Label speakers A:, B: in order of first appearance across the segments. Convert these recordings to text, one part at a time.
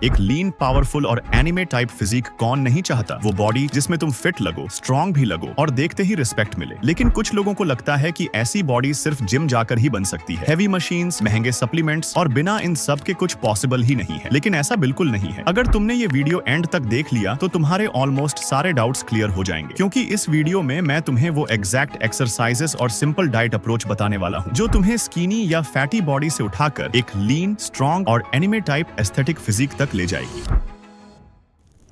A: एक लीन, पावरफुल और anime type physique कौन नहीं चाहता? वो बॉडी जिसमें तुम फिट लगो, स्ट्रॉन्ग भी लगो और देखते ही रिस्पेक्ट मिले। लेकिन कुछ लोगों को लगता है कि ऐसी बॉडी सिर्फ जिम जाकर ही बन सकती है। हेवी मशीन्स, महंगे सप्लीमेंट्स और बिना इन सब के कुछ पॉसिबल ही नहीं है। लेकिन ऐसा बिल्कुल नहीं है। अगर तुमने ये वीडियो एंड तक देख लिया तो तुम्हारे ऑलमोस्ट सारे डाउट्स क्लियर हो जाएंगे, क्योंकि इस वीडियो में मैं तुम्हें वो एग्जैक्ट एक्सरसाइजेस और सिंपल डाइट अप्रोच बताने वाला हूँ जो तुम्हें स्कीनी या फैटी बॉडी से उठाकर एक लीन, स्ट्रॉन्ग और एनिमे टाइप एस्थेटिक फिजिक तक ले जाएगी।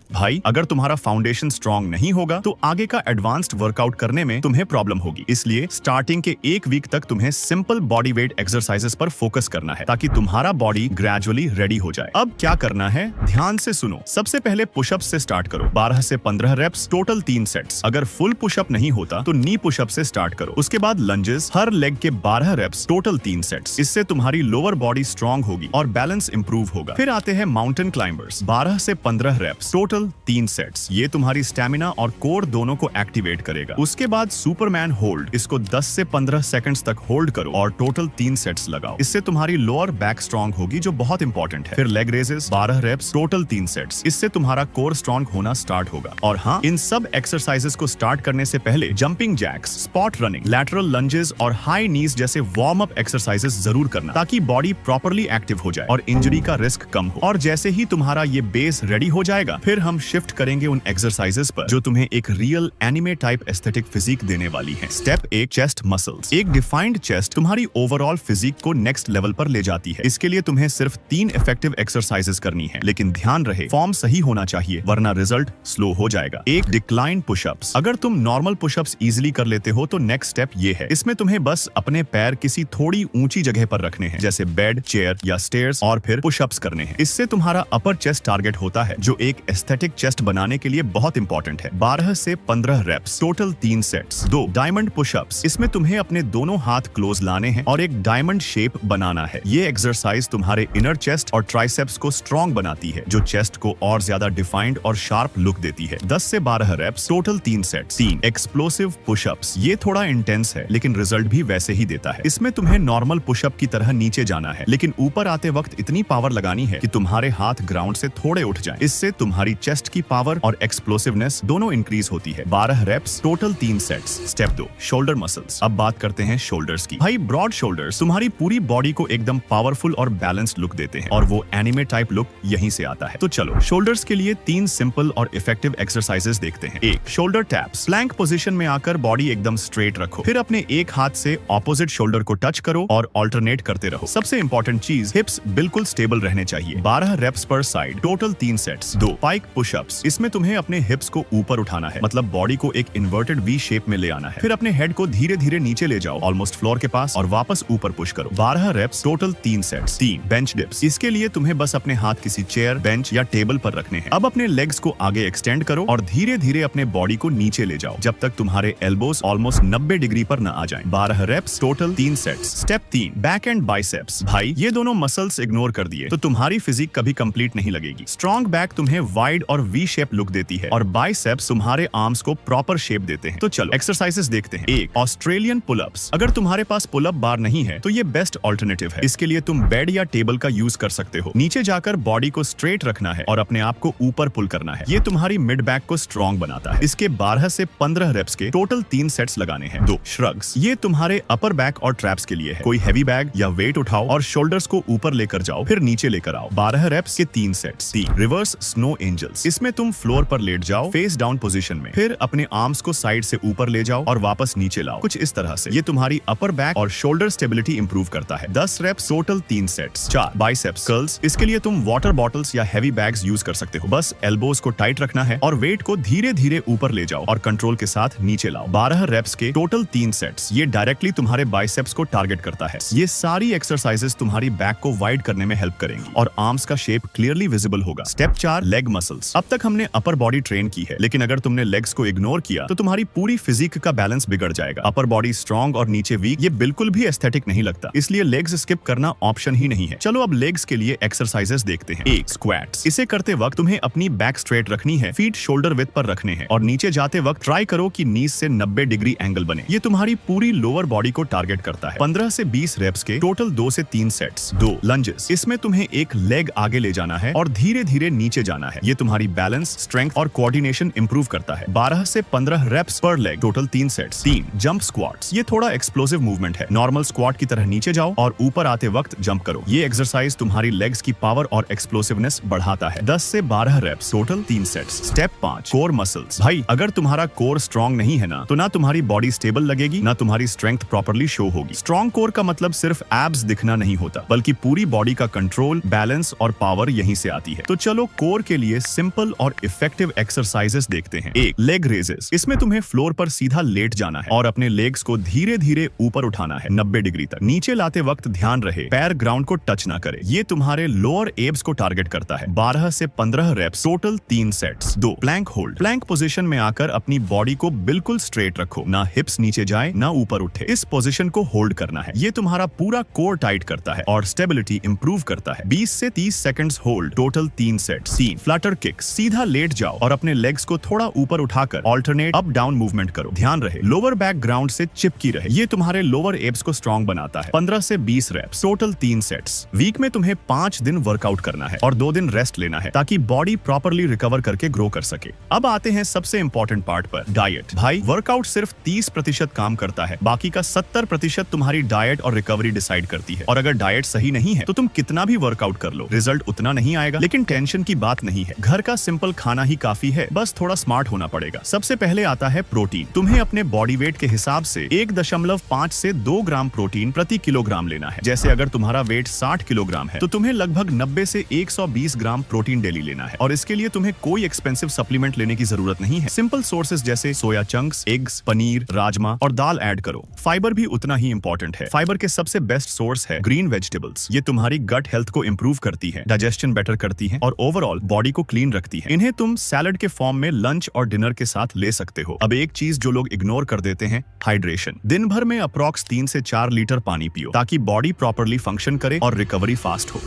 A: भाई, अगर तुम्हारा फाउंडेशन स्ट्रॉन्ग नहीं होगा तो आगे का एडवांस्ड वर्कआउट करने में तुम्हें प्रॉब्लम होगी। इसलिए स्टार्टिंग के एक वीक तक तुम्हें सिंपल बॉडी वेट एक्सरसाइजेस पर फोकस करना है ताकि तुम्हारा बॉडी ग्रेजुअली रेडी हो जाए। अब क्या करना है, ध्यान से सुनो। सबसे पहले पुशअप से स्टार्ट करो। 12 से 15 रेप्स, टोटल 3 सेट्स। अगर फुल पुशअप नहीं होता तो नी पुशअप से स्टार्ट करो। उसके बाद लंजेस, हर लेग के 12 रेप्स, टोटल 3 सेट्स। इससे तुम्हारी लोअर बॉडी स्ट्रॉन्ग होगी और बैलेंस इंप्रूव होगा। फिर आते हैं माउंटेन क्लाइंबर्स, 12 से 15 रेप्स, टोटल 3 सेट्स। ये तुम्हारी स्टैमिना और कोर दोनों को एक्टिवेट करेगा। उसके बाद सुपरमैन होल्ड, इसको 10 से 15 सेकंड्स तक होल्ड करो और टोटल 3 सेट्स लगाओ। इससे तुम्हारी लोअर बैक स्ट्रॉन्ग होगी जो बहुत इंपॉर्टेंट है। फिर leg raises, 12 reps, total 3 sets. इससे तुम्हारा कोर स्ट्रॉन्ग होना स्टार्ट होगा। और हाँ, इन सब एक्सरसाइजेस को स्टार्ट करने से पहले jumping jacks, spot running, lateral lunges और हाई नीज जैसे वार्म अप एक्सरसाइजेस जरूर करना ताकि बॉडी प्रॉपर्ली एक्टिव हो जाए और इंजरी का रिस्क कम हो। और जैसे ही तुम्हारा ये बेस रेडी हो जाएगा, फिर हम शिफ्ट करेंगे उन एक्सरसाइजेस पर जो तुम्हें एक real anime type aesthetic physique देने वाली है। Step 1, chest muscles. एक डिफाइंड चेस्ट तुम्हारी ओवरऑल फिजिक को नेक्स्ट लेवल पर ले जाती है। इसके लिए तुम्हें सिर्फ 3 इफेक्टिव एक्सरसाइजेस करनी है, लेकिन ध्यान रहे फॉर्म सही होना चाहिए वरना रिजल्ट स्लो हो जाएगा। 1, डिक्लाइन पुशअप्स। अगर तुम नॉर्मल पुशअप्स इजीली कर लेते हो तो नेक्स्ट स्टेप ये है। इसमें तुम्हें बस अपने पैर किसी थोड़ी ऊंची जगह पर रखने हैं, जैसे बेड, चेयर या स्टेयर्स, और फिर पुशअप्स करने हैं। इससे तुम्हारा अपर चेस्ट टारगेट होता है जो एक एस्थेटिक चेस्ट बनाने के लिए बहुत इंपॉर्टेंट है। 12 से 15 reps, total 3 sets. 2, diamond pushups. इसमें तुम्हें अपने दोनों हाथ क्लोज लाने हैं और एक डायमंड शेप बनाना है। ये एक्सरसाइज तुम्हारे इनर चेस्ट और ट्राइसेप्स को स्ट्रॉन्ग बनाती है, जो चेस्ट को और ज्यादा डिफाइंड और शार्प लुक देती है। 10 से 12 reps, total 3 sets. 3, explosive pushups. ये थोड़ा इंटेंस है लेकिन रिजल्ट भी वैसे ही देता है। इसमें तुम्हें नॉर्मल पुशअप की तरह नीचे जाना है, लेकिन ऊपर आते वक्त इतनी पावर लगानी है कि तुम्हारे हाथ ग्राउंड से थोड़े उठ जाएं। इससे तुम्हारी चेस्ट की पावर और एक्सप्लोसिवनेस दोनों इंक्रीज होती है। 12 reps, total 3 sets. Step 2, shoulder muscles. अब बात करते हैं शोल्डर्स की। भाई, ब्रॉड शोल्डर्स तुम्हारी पूरी बॉडी को एकदम पावरफुल और बैलेंस्ड लुक देते हैं और वो एनिमे टाइप लुक यहीं से आता है। तो चलो शोल्डर्स के लिए 3 सिंपल और इफेक्टिव एक्सरसाइजेस देखते हैं। 1, शोल्डर टैप्स। प्लैंक पोजीशन में आकर बॉडी एकदम स्ट्रेट रखो, फिर अपने एक हाथ से ऑपोजिट शोल्डर को टच करो और ऑल्टरनेट करते रहो। सबसे इंपॉर्टेंट चीज, हिप्स बिल्कुल स्टेबल रहने चाहिए। 12 रेप्स पर side, total 3 sets. 2, pike pushups. इसमें तुम्हें अपने हिप्स को ऊपर उठाना है, मतलब बॉडी को एक इन्वर्टेड वी शेप में ले आना है। फिर अपने हेड को धीरे धीरे नीचे ले जाओ, ऑलमोस्ट फ्लोर के पास, और वापस ऊपर पुश करो। 12 reps, total 3 sets. 3, bench dips. इसके लिए तुम्हें बस अपने हाथ किसी चेयर, बेंच या टेबल पर रखने हैं। अब अपने लेग्स को आगे एक्सटेंड करो और धीरे धीरे अपने बॉडी को नीचे ले जाओ जब तक तुम्हारे एल्बोस ऑलमोस्ट 90 डिग्री पर न आ जाएं। 12 reps, total 3 sets. Step 3, back and biceps. भाई, ये दोनों मसल्स इग्नोर कर दिए तो तुम्हारी फिजिक कभी कंप्लीट नहीं लगेगी। स्ट्रॉन्ग बैक तुम्हें वाइड और वी शेप लुक देती है और बाइसेप्स तुम्हारे आर्म्स को प्रॉपर शेप देते हैं। तो चलो एक्सरसाइजेस देखते हैं। 1, ऑस्ट्रेलियन पुलअप्स। अगर तुम्हारे पास पुलअप बार नहीं है तो ये बेस्ट ऑल्टरनेटिव है। इसके लिए तुम बेड या टेबल का यूज कर सकते हो। नीचे जाकर बॉडी को स्ट्रेट रखना है और अपने आप को ऊपर पुल करना है। ये तुम्हारी मिड बैक को स्ट्रॉन्ग बनाता है। इसके 12 से 15 रेप्स के टोटल 3 सेट्स लगाने हैं। 2, श्रग्स। ये तुम्हारे अपर बैक और ट्रैप्स के लिए है। कोई हैवी बैग या वेट उठाओ और शोल्डर्स को ऊपर लेकर जाओ, फिर नीचे लेकर आओ। 12 रेप्स के 3 सेट्स। 3, reverse snow angels. इसमें तुम फ्लोर पर लेट जाओ फेस डाउन पोजीशन में, फिर अपने आर्म्स को साइड से ऊपर ले जाओ और वापस नीचे लाओ, कुछ इस तरह से। ये तुम्हारी अपर बैक और शोल्डर स्टेबिलिटी इंप्रूव करता है। 10 reps, total 3 sets. 4, biceps curls. इसके लिए तुम वाटर बॉटल्स या हैवी बैग्स यूज कर सकते हो। बस एल्बोज को टाइट रखना है और वेट को धीरे धीरे ऊपर ले जाओ और कंट्रोल के साथ नीचे लाओ। 12 रेप्स के टोटल 3 सेट्स। ये डायरेक्टली तुम्हारे बाइसेप्स को टारगेट करता है। ये सारी एक्सरसाइजेस तुम्हारी बैक को वाइड करने में हेल्प करेंगी और आर्म्स का शेप क्लियरली विजिबल होगा। Step 4, leg muscles. अब तक हमने अपर बॉडी ट्रेन की है, लेकिन अगर तुमने लेग्स को इग्नोर किया तो तुम्हारी पूरी फिजिक का बैलेंस बिगड़ जाएगा। अपर बॉडी स्ट्रॉन्ग और नीचे वीक, ये बिल्कुल भी एस्थेटिक नहीं लगता, इसलिए लेग्स स्किप करना ऑप्शन ही नहीं है। चलो अब लेग्स के लिए एक्सरसाइजेस देखते हैं। एक, स्क्वाट्स। इसे करते वक्त तुम्हें अपनी बैक स्ट्रेट रखनी है, फीट शोल्डर विड्थ पर रखने हैं और नीचे जाते वक्त ट्राई करो कि नीज से 90 डिग्री एंगल बने। ये तुम्हारी पूरी लोअर बॉडी को टारगेट करता है। 15 से 20 रेप्स के टोटल 2 से 3 सेट्स। 2, लंजेस। इसमें तुम्हें एक लेग आगे ले जाना है और धीरे धीरे नीचे जाना है। ये तुम्हारी बैलेंस, स्ट्रेंथ और कोऑर्डिनेशन इंप्रूव करता है। 12 से 15 रेप्स पर leg, total 3 sets. 3, jump squats. ये थोड़ा एक्सप्लोसिव मूवमेंट है। नॉर्मल स्क्वाट की तरह नीचे जाओ और ऊपर आते वक्त जंप करो। ये एक्सरसाइज तुम्हारी लेग्स की पावर और एक्सप्लोसिवनेस बढ़ाता है। 10 से 12 reps, total 3 sets. Step 5, core muscles. भाई अगर तुम्हारा कोर स्ट्रॉन्ग नहीं है ना, तो ना तुम्हारी बॉडी स्टेबल लगेगी, ना तुम्हारी स्ट्रेंथ प्रॉपर्ली शो होगी। स्ट्रॉन्ग कोर का मतलब सिर्फ एब्स दिखना नहीं होता, बल्कि पूरी बॉडी का कंट्रोल, बैलेंस और पावर यहीं से आती है। तो चलो कोर के लिए सिंपल और इफेक्टिव एक्सरसाइजेस देखते हैं। एक, लेग रेजेस। इसमें तुम्हें फ्लोर पर सीधा लेट जाना है और अपने लेग्स को धीरे धीरे ऊपर उठाना है 90 डिग्री तक। नीचे लाते वक्त ध्यान रहे पैर ग्राउंड को टच ना करे। ये तुम्हारे लोअर एब्स को टारगेट करता है। 12 से 15 reps, total 3 sets. 2, plank hold. Plank position में आकर अपनी बॉडी को बिल्कुल स्ट्रेट रखो, ना हिप्स नीचे जाए ना ऊपर उठे। इस पोजीशन को होल्ड करना है। ये तुम्हारा पूरा कोर टाइट करता है और स्टेबिलिटी इंप्रूव करता है। 20 से 30 seconds hold, total 3 sets. 3, Flutter kicks. सीधा लेट जाओ और अपने लेग्स को थोड़ा ऊपर उठाकर ऑल्टरनेट अप डाउन मूवमेंट करो। ध्यान रहे लोअर बैक ग्राउंड से चिपकी रहे। ये तुम्हारे लोअर एब्स को स्ट्रॉन्ग बनाता है। 15 से 20 रेप्स, टोटल 3 सेट्स। वीक में तुम्हें 5 दिन वर्कआउट करना है और 2 दिन रेस्ट लेना है, ताकि बॉडी प्रॉपर्ली रिकवर करके ग्रो कर सके। अब आते हैं सबसे इंपॉर्टेंट पार्ट पर, डाइट। भाई वर्कआउट सिर्फ 30% काम करता है, बाकी का 70% तुम्हारी डाइट और रिकवरी डिसाइड करती है। और अगर डाइट सही नहीं है तो तुम कितना भी वर्कआउट कर लो, रिजल्ट उतना नहीं आएगा। लेकिन टेंशन की बात नहीं है, घर का सिंपल खाना ही काफी है, बस थोड़ा स्मार्ट होना पड़ेगा। सबसे पहले आता है प्रोटीन। तुम्हें अपने बॉडी वेट के हिसाब से 1.5 से 2 ग्राम प्रोटीन प्रति किलोग्राम लेना है। जैसे अगर तुम्हारा वेट 60 किलोग्राम है तो तुम्हें लगभग 90 से 120 ग्राम प्रोटीन डेली लेना है। और इसके लिए तुम्हें कोई एक्सपेंसिव सप्लीमेंट लेने की जरूरत नहीं है। सिंपल सोर्सेज जैसे soya chunks, eggs, paneer, rajma और दाल ऐड करो। फाइबर भी उतना ही इंपॉर्टेंट है। फाइबर के सबसे बेस्ट सोर्स है ग्रीन वेजिटेबल्स। ये तुम्हारी गट हेल्थ को इंप्रूव करती है, डाइजेशन बेटर करती है और ओवरऑल बॉडी को क्लीन रखती है। इन्हें तुम सैलड के फॉर्म में लंच और डिनर के साथ ले सकते हो। अब एक चीज जो लोग इग्नोर कर देते हैं, हाइड्रेशन। दिन भर में अप्रॉक्स 3 से 4 लीटर पानी पियो, ताकि बॉडी प्रॉपर्ली फंक्शन करे और रिकवरी फास्ट हो।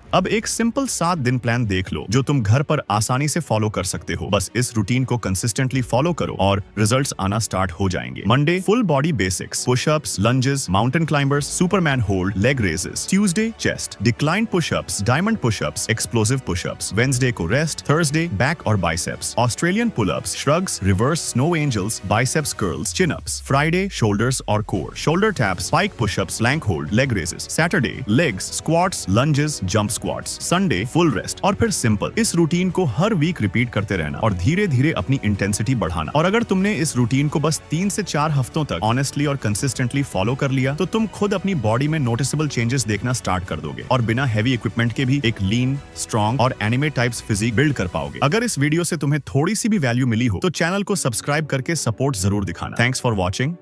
A: अब एक सिंपल 7 दिन प्लान देख लो, जो तुम घर पर आसानी से फॉलो कर सकते हो। बस इस रूटीन को कंसिस्टेंटली फॉलो करो और रिजल्ट्स आना स्टार्ट हो जाएंगे। Monday, full body basics, pushups, lunges, mountain climbers, superman hold, leg raises. Tuesday, chest, decline pushups, diamond pushups, explosive pushups. Wednesday को रेस्ट, थर्सडे बैक और biceps, Australian pullups, shrugs, reverse snow angels, biceps curls, chin ups. Friday, shoulders और core, shoulder taps, spike pushups, plank hold, leg raises. Saturday, legs, squats, lunges, jump squats. Sunday, full rest और फिर simple. इस routine को हर week repeat करते रहना और धीरे धीरे अपनी इंटेंसिटी बढ़ाना। और अगर तुमने इस रूटीन को बस 3 से 4 हफ्तों तक ऑनेस्टली और कंसिस्टेंटली फॉलो कर लिया, तो तुम खुद अपनी बॉडी में नोटिसेबल चेंजेस देखना स्टार्ट कर दोगे और बिना हैवी इक्विपमेंट के भी एक लीन, स्ट्रॉन्ग और एनिमे टाइप्स फिजिक बिल्ड कर पाओगे। अगर इस वीडियो से तुम्हें थोड़ी सी भी वैल्यू मिली हो तो चैनल को सब्सक्राइब करके सपोर्ट जरूर दिखाना। Thanks for watching.